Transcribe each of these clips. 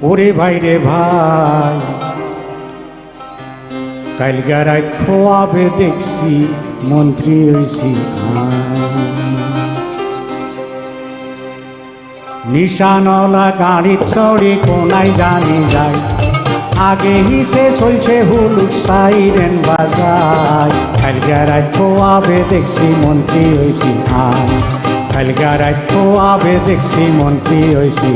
ওরে ভাই রে ভাই, কালকা রাত খোয়াবে দেখছি মন্ত্রী হইছি নিশানলা গাড়ি চড়ে কোনায় জানি যায়, আগে হিসে চলছে হুলুক সাইরেন বাজায়। কালকা রাত খোয়াবে দেখছি মন্ত্রী হইছি কালকা রাত খোয়াবে দেখছি মন্ত্রী হইছি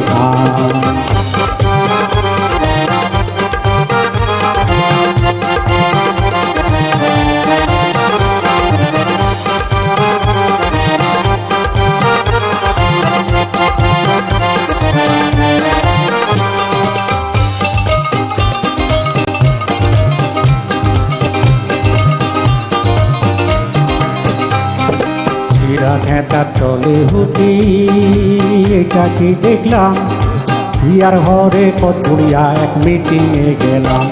খেতার তলে হুটি এটা কি দেখলাম, হিয়ার হরে কতগুড়িয়া এক মিটিংয়ে গেলাম।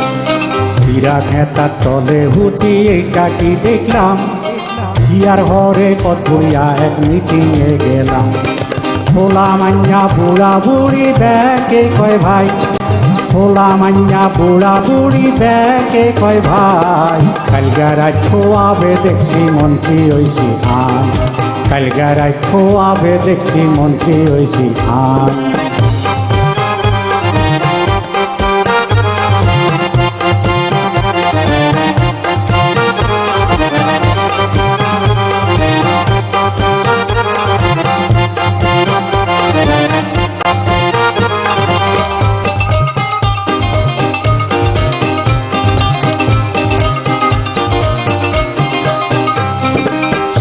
সিরা খেতার তলে হুটি এটা কি দেখলাম, হিয়ার হরে কতগুড়িয়া এক মিটিংয়ে গেলাম। খোলা মান্যা বুড়া বুড়ি ব্যাকে কয় ভাই, খোলা মান্যা বুড়া বুড়ি ব্যাকে কয় ভাই, কালকা রাত খোয়াবে দেখছি মন্ত্রী হইছি কালকা রাত খোয়াবে দেখছি মন্ত্রী হইছি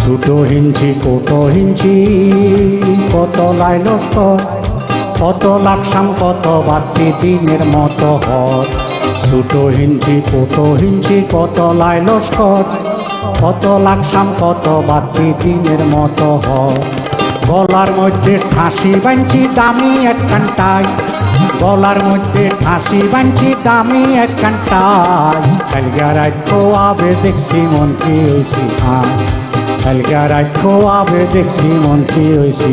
ছোটো হিঞ্চি কত হিঞ্চি কত লাইলস্ক, কত লাকসাম কত বাড়তি দিনের মতো হত। ছোটো হিঞ্চি কত হিঞ্চি কত লাইলস্ক, কত লাকসাম কত বাড়তি দিনের মতো হত। গলার মধ্যে ঠাঁসি বাঞ্চি দামি এক কান্টায়, গলার মধ্যে ঠাঁসি বাঞ্চি দামি এক কান্টায়, কালকা রাত খোয়াবে দেখছি মন্ত্রী হইছি কালকা রাত খোয়াবে দেখছি মন্ত্রী হইছি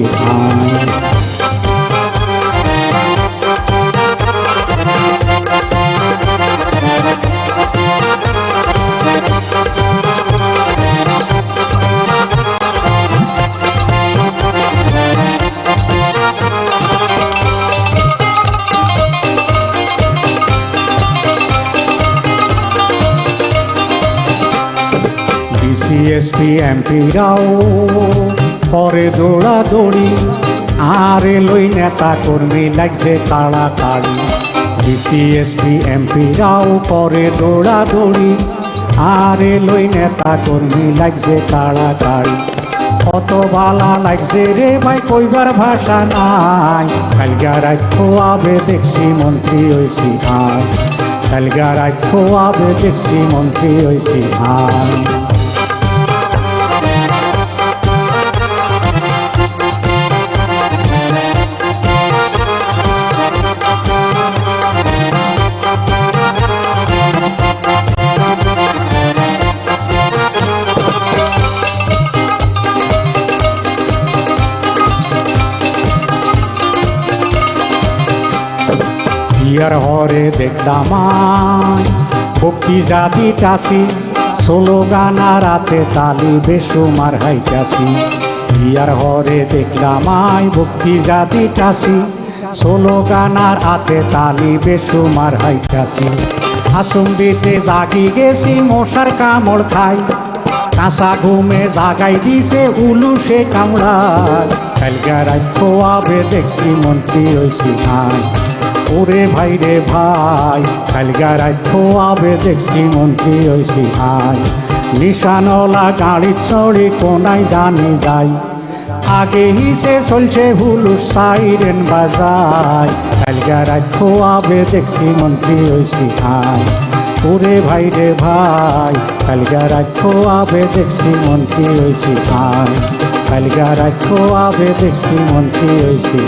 ডিসিএসপি এমপিরাও করে দৌড়াদৌড়ি, আরে লই নেতা কর্মী লাগছে তাড়াতাড়ি। ডিসিএসপি এমপিরাও করে দৌড়াদৌড়ি, আরে লই নেতা কর্মী লাগছে তাড়াতাড়ি। কত বালা লাগছে রে ভাই কইবার ভাষা নাই, কালকা রাত খোয়াবে দেখছি মন্ত্রী হইছি কালকা রাত খোয়াবে দেখছি মন্ত্রী হইছি হিয়ার হরে দেখলাম ভক্তি জাতি চাষি, স্লোগানা রাতে তালি বেসুমার হাইতাছি। হিয়ার হরে দেখলাম ভক্তি জাতি চাষি, স্লোগানার হাতে তালি বেসুমার হাইতাছি। আসুম দিতে জাগি গেছি মশার কামড় খাই, কাঁচা ঘুমে জাগাই দিছে উলুসে কামড়ায়, কালকা রাত খোয়াবে দেখছি মন্ত্রী হইছি ওরে ভাই রে ভাই, কালকা রাত খোয়াবে দেখছি মন্ত্রী হইছি নিশানলা গাড়ি চড়ে কোনায় জানি যাই, আগে হিসে চলছে হুলুক সাইরেন বাজায়, কালকা রাত খোয়াবে দেখছি মন্ত্রী হইছি ওরে ভাই রে ভাই, কালকা রাত খোয়াবে দেখছি মন্ত্রী হইছি কালকা রাত খোয়াবে দেখছি মন্ত্রী হইছি